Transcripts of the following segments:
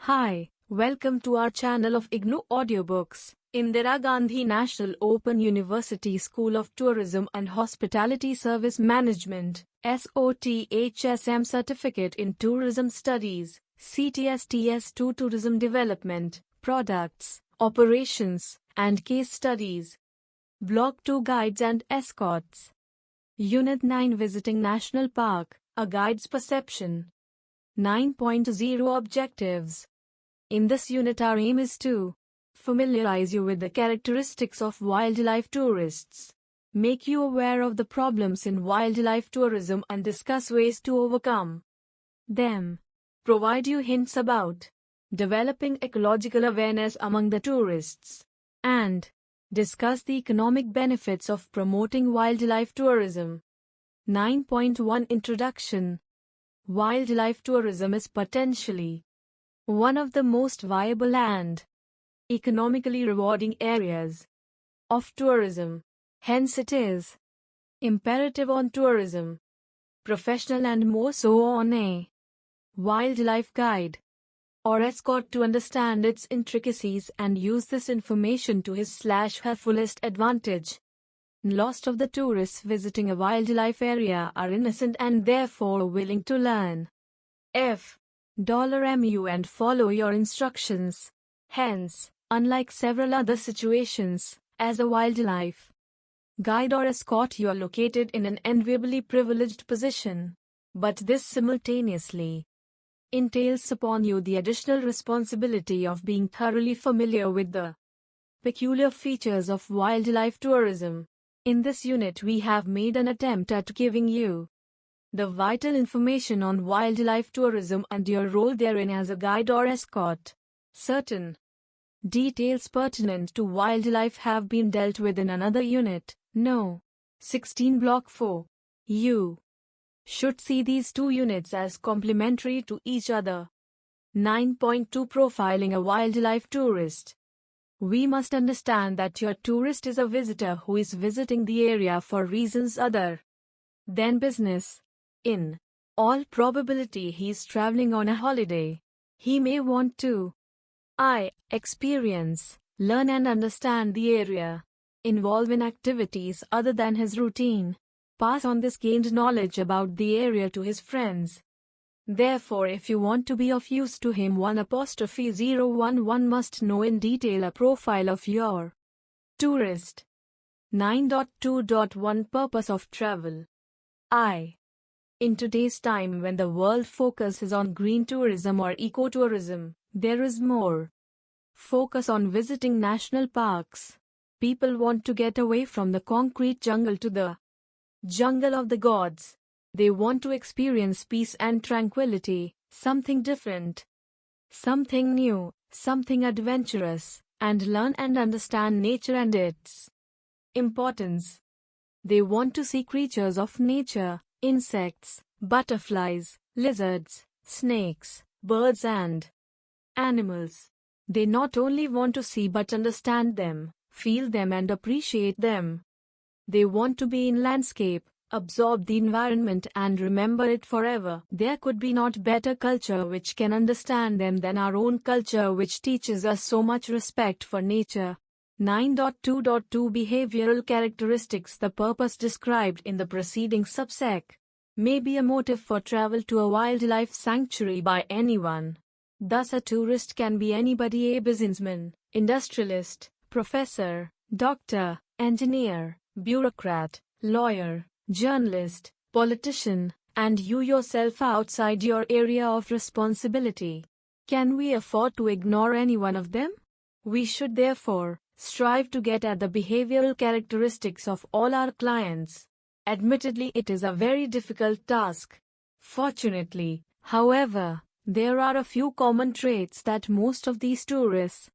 Hi, welcome to our channel of IGNOU Audiobooks. Indira Gandhi National Open University School of Tourism and Hospitality Service Management, SOTHSM Certificate in Tourism Studies, CTS TS2 Tourism Development, Products, Operations, and Case Studies. Block 2 Guides and Escorts. Unit-9 Visiting National Park, A Guide's Perception. 9.0 Objectives. In this unit, our aim is to familiarize you with the characteristics of wildlife tourists, make you aware of the problems in wildlife tourism and discuss ways to overcome them, provide you hints about developing ecological awareness among the tourists, and discuss the economic benefits of promoting wildlife tourism. 9.1 Introduction. Wildlife tourism is potentially one of the most viable and economically rewarding areas of tourism. Hence it is imperative on tourism professional and more so on a wildlife guide or escort to understand its intricacies and use this information to his/her fullest advantage. Most of the tourists visiting a wildlife area are innocent and therefore willing to learn $MU and follow your instructions. Hence, unlike several other situations, as a wildlife guide or escort, you are located in an enviably privileged position. But this simultaneously entails upon you the additional responsibility of being thoroughly familiar with the peculiar features of wildlife tourism. In this unit, we have made an attempt at giving you the vital information on wildlife tourism and your role therein as a guide or escort. Certain details pertinent to wildlife have been dealt with in another unit, No. 16 Block 4. You should see these two units as complementary to each other. 9.2 Profiling a wildlife tourist. We must understand that your tourist is a visitor who is visiting the area for reasons other than business. In all probability, he is traveling on a holiday. He may want to experience, learn and understand the area, involve in activities other than his routine, pass on this gained knowledge about the area to his friends. Therefore, if you want to be of use to him, 1'011 must know in detail a profile of your tourist. 9.2.1 Purpose of travel. In today's time, when the world focuses on green tourism or ecotourism, there is more focus on visiting national parks. People want to get away from the concrete jungle to the jungle of the gods. They want to experience peace and tranquility, something different, something new, something adventurous, and learn and understand nature and its importance. They want to see creatures of nature, insects, butterflies, lizards, snakes, birds and animals. They not only want to see but understand them, feel them and appreciate them. They want to be in landscape, absorb the environment and remember it forever. There could be not better culture which can understand them than our own culture, which teaches us so much respect for nature. 9.2.2 Behavioral characteristics. The purpose described in the preceding subsec may be a motive for travel to a wildlife sanctuary by anyone. Thus, a tourist can be anybody: a businessman, industrialist, professor, doctor, engineer, bureaucrat, lawyer, journalist, politician, and you yourself outside your area of responsibility. Can we afford to ignore any one of them? We should therefore strive to get at the behavioral characteristics of all our clients. Admittedly, it is a very difficult task. Fortunately, however, there are a few common traits that most of these tourists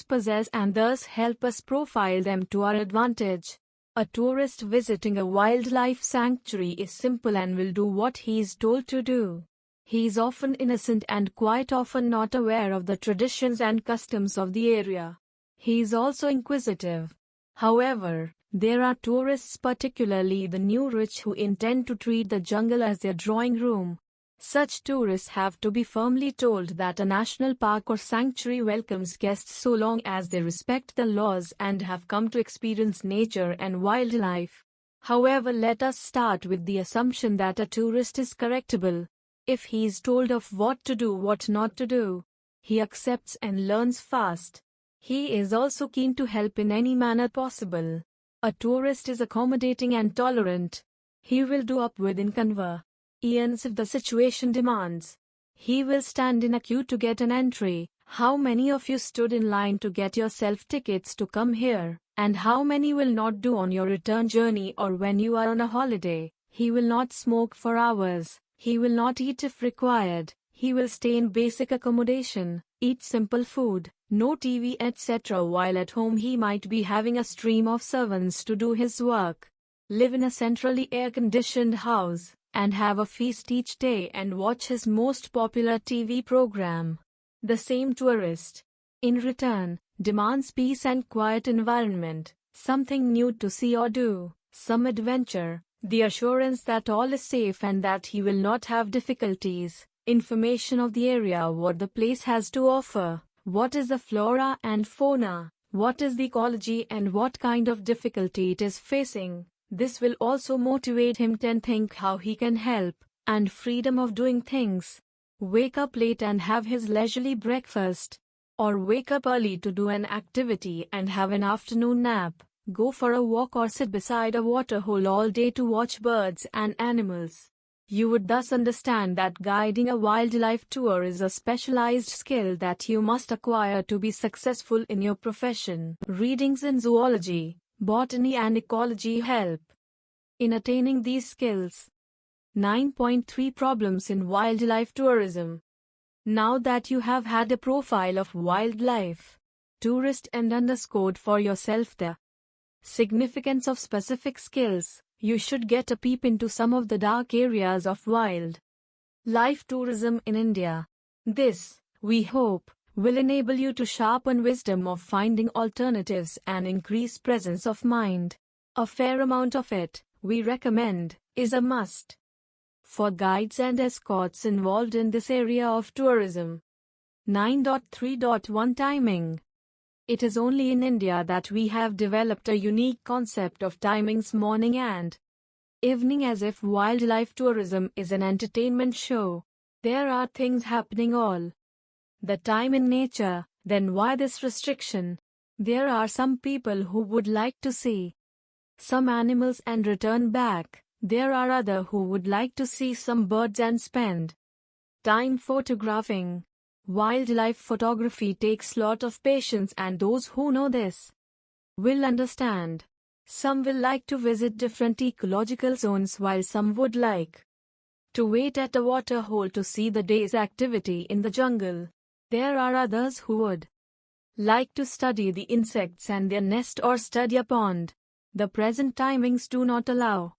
possess and thus help us profile them to our advantage. A tourist visiting a wildlife sanctuary is simple and will do what he is told to do. He is often innocent and quite often not aware of the traditions and customs of the area. He is also inquisitive. However, there are tourists, particularly the new rich, who intend to treat the jungle as their drawing room. Such tourists have to be firmly told that a national park or sanctuary welcomes guests so long as they respect the laws and have come to experience nature and wildlife. However, let us start with the assumption that a tourist is correctable. If he is told of what to do, what not to do, he accepts and learns fast. He is also keen to help in any manner possible. A tourist is accommodating and tolerant. He will do up with inconvenience if the situation demands. He will stand in a queue to get an entry. How many of you stood in line to get yourself tickets to come here? And how many will not do on your return journey or when you are on a holiday? He will not smoke for hours. He will not eat if required. He will stay in basic accommodation, eat simple food, no TV, etc. While at home he might be having a stream of servants to do his work. Live in a centrally air-conditioned house, and have a feast each day and watch his most popular TV program. The same tourist, in return, demands peace and quiet environment, something new to see or do, some adventure, the assurance that all is safe and that he will not have difficulties, information of the area, what the place has to offer, what is the flora and fauna, what is the ecology and what kind of difficulty it is facing. This will also motivate him to think how he can help, and freedom of doing things. Wake up late and have his leisurely breakfast. Or wake up early to do an activity and have an afternoon nap. Go for a walk or sit beside a waterhole all day to watch birds and animals. You would thus understand that guiding a wildlife tour is a specialized skill that you must acquire to be successful in your profession. Readings in zoology, botany and ecology help in attaining these skills. 9.3 Problems in wildlife tourism. Now that you have had a profile of wildlife tourist and underscored for yourself the significance of specific skills, you should get a peep into some of the dark areas of wild life tourism in India. This, we hope, will enable you to sharpen wisdom of finding alternatives and increase presence of mind. A fair amount of it, we recommend, is a must for guides and escorts involved in this area of tourism. 9.3.1 Timing. It is only in India that we have developed a unique concept of timings morning and evening, as if wildlife tourism is an entertainment show. There are things happening all the time in nature, then why this restriction? There are some people who would like to see some animals and return back. There are others who would like to see some birds and spend time photographing. Wildlife photography takes lot of patience, and those who know this will understand. Some will like to visit different ecological zones while some would like to wait at a waterhole to see the day's activity in the jungle. There are others who would like to study the insects and their nest or study a pond. The present timings do not allow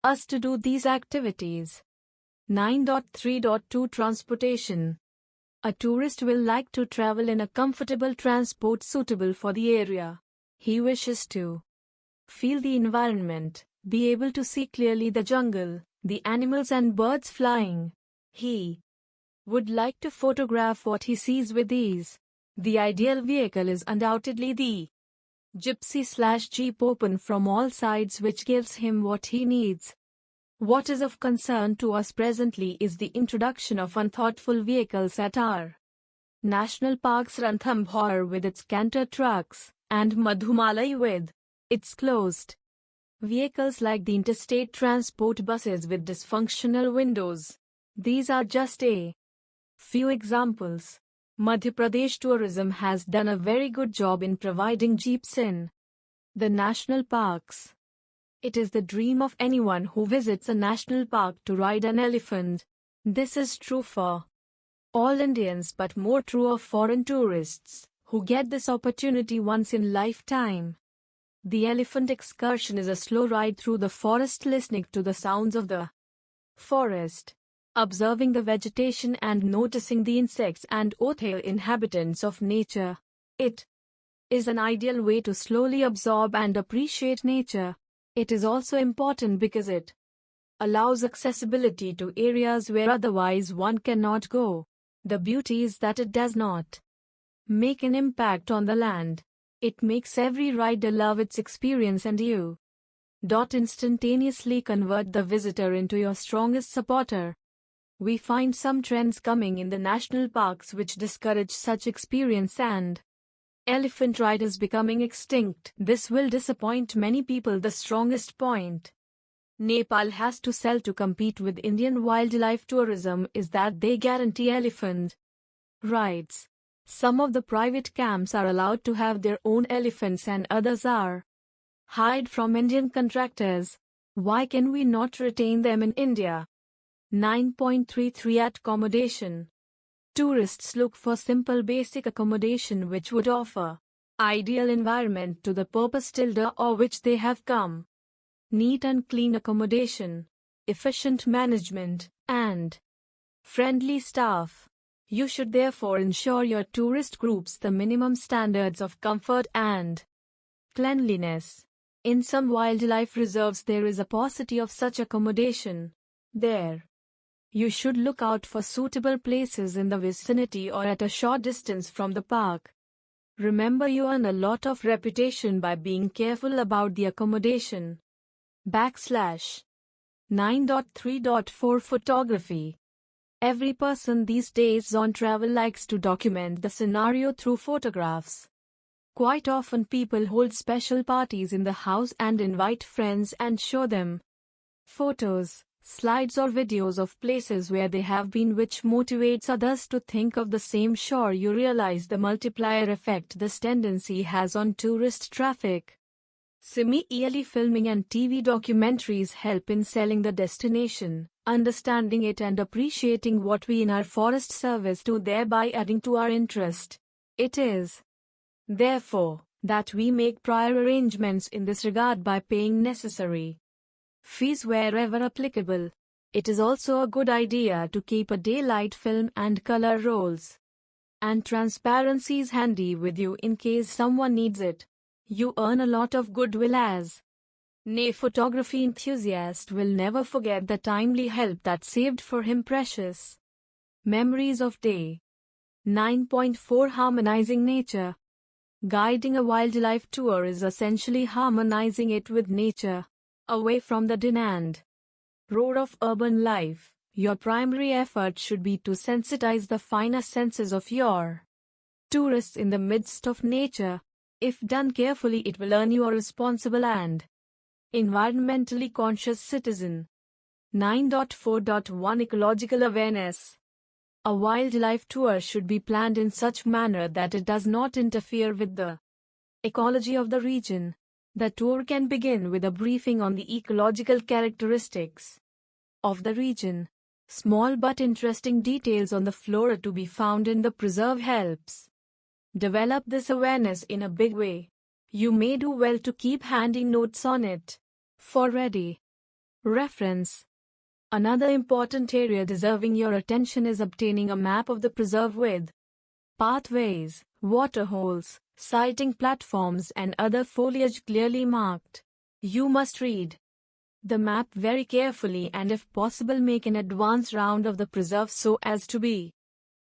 us to do these activities. 9.3.2 Transportation. A tourist will like to travel in a comfortable transport suitable for the area. He wishes to feel the environment, be able to see clearly the jungle, the animals and birds flying. He would like to photograph what he sees with ease. The ideal vehicle is undoubtedly the gypsy/jeep, open from all sides, which gives him what he needs. What is of concern to us presently is the introduction of unthoughtful vehicles at our national parks. Ranthambore with its canter trucks, and Madhumalai with its closed vehicles like the interstate transport buses with dysfunctional windows. These are just a few examples. Madhya Pradesh tourism has done a very good job in providing jeeps in the national parks. It is the dream of anyone who visits a national park to ride an elephant. This is true for all Indians, but more true of foreign tourists, who get this opportunity once in lifetime. The elephant excursion is a slow ride through the forest, listening to the sounds of the forest, observing the vegetation and noticing the insects and other inhabitants of nature. It is an ideal way to slowly absorb and appreciate nature. It is also important because it allows accessibility to areas where otherwise one cannot go. The beauty is that it does not make an impact on the land. It makes every rider love its experience, and you instantaneously convert the visitor into your strongest supporter. We find some trends coming in the national parks which discourage such experience, and elephant riders becoming extinct. This will disappoint many people. The strongest point Nepal has to sell to compete with Indian wildlife tourism is that they guarantee elephant rides. Some of the private camps are allowed to have their own elephants and others are hired from Indian contractors. Why can we not retain them in India? 9.33 Accommodation. Tourists look for simple basic accommodation which would offer ideal environment to the purpose or which they have come. Neat and clean accommodation, efficient management, and friendly staff. You should therefore ensure your tourist groups the minimum standards of comfort and cleanliness. In some wildlife reserves there is a paucity of such accommodation. There, you should look out for suitable places in the vicinity or at a short distance from the park. Remember, you earn a lot of reputation by being careful about the accommodation. / 9.3.4 Photography. Every person these days on travel likes to document the scenario through photographs. Quite often people hold special parties in the house and invite friends and show them photos, slides or videos of places where they have been, which motivates others to think of the same. Sure, you realize the multiplier effect this tendency has on tourist traffic. Similarly, filming and TV documentaries help in selling the destination, understanding it and appreciating what we in our Forest Service do, thereby adding to our interest. It is, therefore, that we make prior arrangements in this regard by paying necessary fees wherever applicable. It is also a good idea to keep a daylight film and color rolls and transparencies handy with you in case someone needs it. You earn a lot of goodwill as a photography enthusiast will never forget the timely help that saved for him precious memories of day. 9.4 Harmonizing nature. Guiding a wildlife tour is essentially harmonizing it with nature. Away from the din and roar of urban life, your primary effort should be to sensitize the finer senses of your tourists in the midst of nature. If done carefully, it will earn you a responsible and environmentally conscious citizen. 9.4.1 Ecological awareness. A wildlife tour should be planned in such manner that it does not interfere with the ecology of the region. The tour can begin with a briefing on the ecological characteristics of the region. Small but interesting details on the flora to be found in the preserve helps develop this awareness in a big way. You may do well to keep handy notes on it for ready reference. Another important area deserving your attention is obtaining a map of the preserve with pathways, waterholes, sighting platforms and other foliage clearly marked. You must read the map very carefully and if possible make an advance round of the preserve so as to be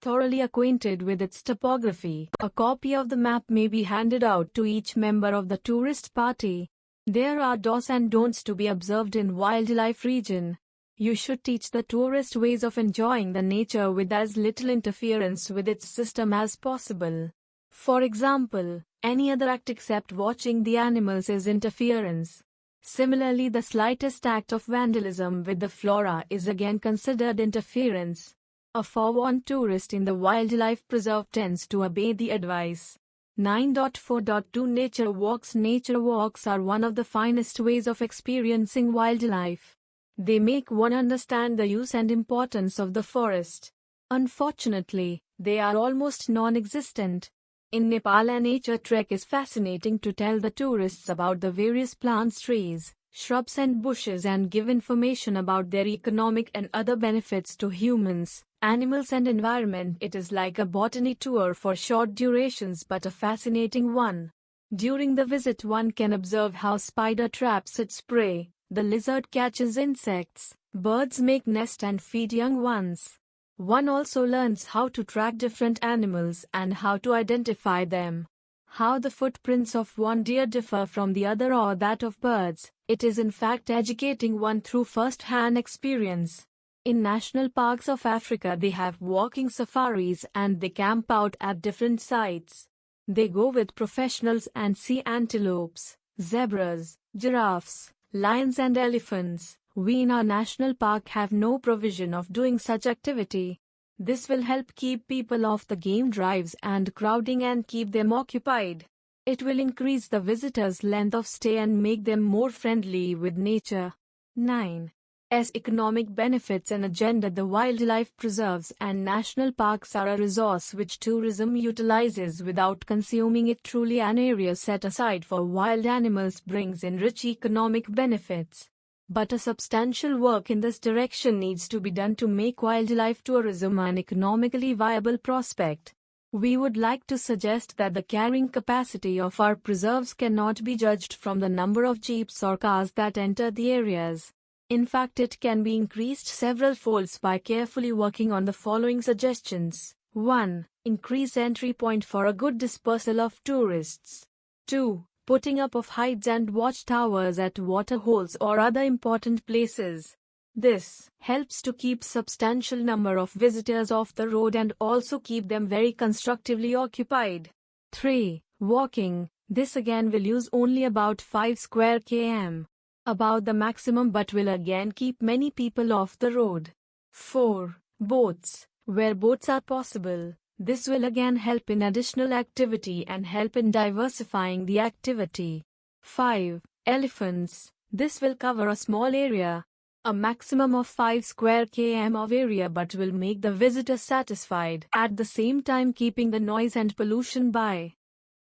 thoroughly acquainted with its topography. A copy of the map may be handed out to each member of the tourist party. There are do's and don'ts to be observed in wildlife region. You should teach the tourist ways of enjoying the nature with as little interference with its system as possible. For example, any other act except watching the animals is interference. Similarly, the slightest act of vandalism with the flora is again considered interference. A forewarned tourist in the wildlife preserve tends to obey the advice. 9.4.2 Nature walks. Nature walks are one of the finest ways of experiencing wildlife. They make one understand the use and importance of the forest. Unfortunately, they are almost non-existent. In Nepal, a nature trek is fascinating to tell the tourists about the various plants, trees, shrubs and bushes and give information about their economic and other benefits to humans, animals and environment. It is like a botany tour for short durations but a fascinating one. During the visit one can observe how spider traps its prey, The lizard catches insects, birds make nest and feed young ones. One also learns how to track different animals and how to identify them. How the footprints of one deer differ from the other or that of birds. It is in fact educating one through first-hand experience. In national parks of Africa they have walking safaris and they camp out at different sites. They go with professionals and see antelopes, zebras, giraffes, lions and elephants. We in our national park have no provision of doing such activity. This will help keep people off the game drives and crowding and keep them occupied. It will increase the visitors' length of stay and make them more friendly with nature. 9. Economic benefits and agenda. The wildlife preserves and national parks are a resource which tourism utilizes without consuming it. Truly, an area set aside for wild animals brings in rich economic benefits. But a substantial work in this direction needs to be done to make wildlife tourism an economically viable prospect. We would like to suggest that the carrying capacity of our preserves cannot be judged from the number of jeeps or cars that enter the areas. In fact, it can be increased several folds by carefully working on the following suggestions. 1. Increase entry point for a good dispersal of tourists. 2. Putting up of hides and watchtowers at waterholes or other important places. This helps to keep substantial number of visitors off the road and also keep them very constructively occupied. 3. Walking. This again will use only about 5 square km. About the maximum, but will again keep many people off the road. 4. Boats. Where boats are possible. This will again help in additional activity and help in diversifying the activity. 5. Elephants. This will cover a small area. A maximum of 5 square km of area, but will make the visitor satisfied, at the same time keeping the noise and pollution by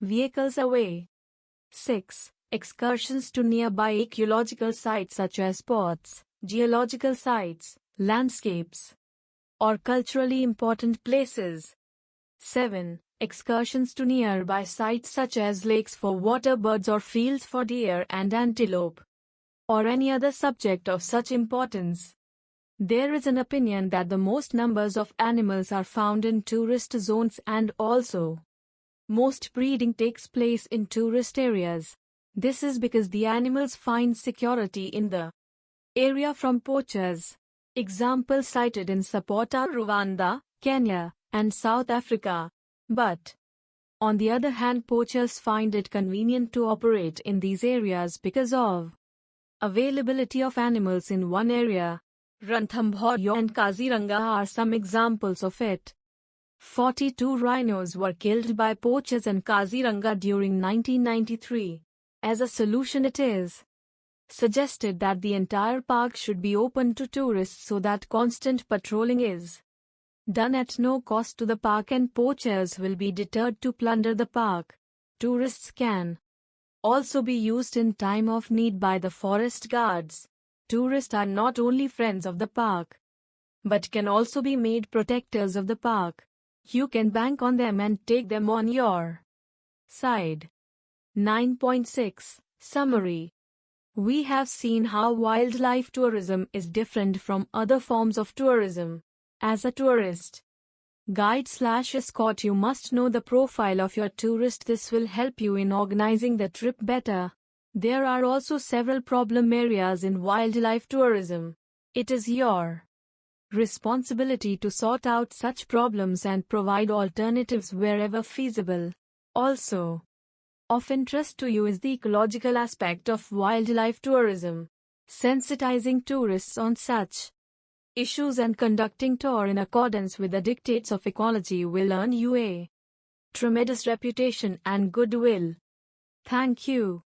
vehicles away. 6. Excursions to nearby ecological sites such as spots, geological sites, landscapes, or culturally important places. 7. Excursions to nearby sites such as lakes for water birds or fields for deer and antelope, or any other subject of such importance. There is an opinion that the most numbers of animals are found in tourist zones and also most breeding takes place in tourist areas. This is because the animals find security in the area from poachers. Examples cited in support are Rwanda, Kenya, and South Africa. But, on the other hand, poachers find it convenient to operate in these areas because of availability of animals in one area. Ranthambore and Kaziranga are some examples of it. 42 rhinos were killed by poachers in Kaziranga during 1993. As a solution, it is suggested that the entire park should be open to tourists so that constant patrolling is done at no cost to the park and poachers will be deterred to plunder the park. Tourists can also be used in time of need by the forest guards. Tourists are not only friends of the park, but can also be made protectors of the park. You can bank on them and take them on your side. 9.6 Summary. We have seen how wildlife tourism is different from other forms of tourism. As a tourist guide/escort, you must know the profile of your tourist. This will help you in organizing the trip better. There are also several problem areas in wildlife tourism. It is your responsibility to sort out such problems and provide alternatives wherever feasible. Also, of interest to you is the ecological aspect of wildlife tourism. Sensitizing tourists on such issues and conducting tour in accordance with the dictates of ecology will earn you a tremendous reputation and goodwill. Thank you.